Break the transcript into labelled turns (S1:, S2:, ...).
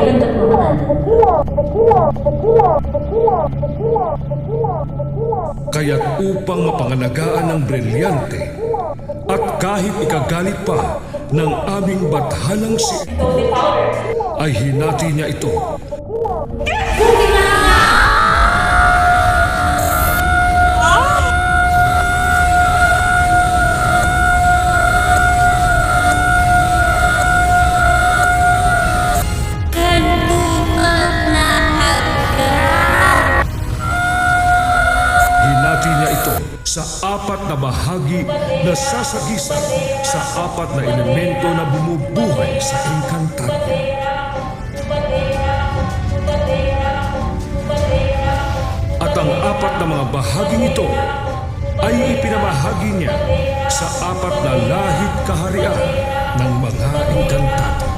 S1: ganda po natin.
S2: Kaya't upang mapangalagaan ng brilyante at kahit ikagalit pa ng aming bathalang si ay hinati niya ito. Hinati niya ito sa apat na bahagi na sasagisag sa apat na elemento na bumubuhay sa Encantadia. At ang apat na mga bahaging ito ay ipinamahagi niya sa apat na lahit kaharian ng mga Encantadia.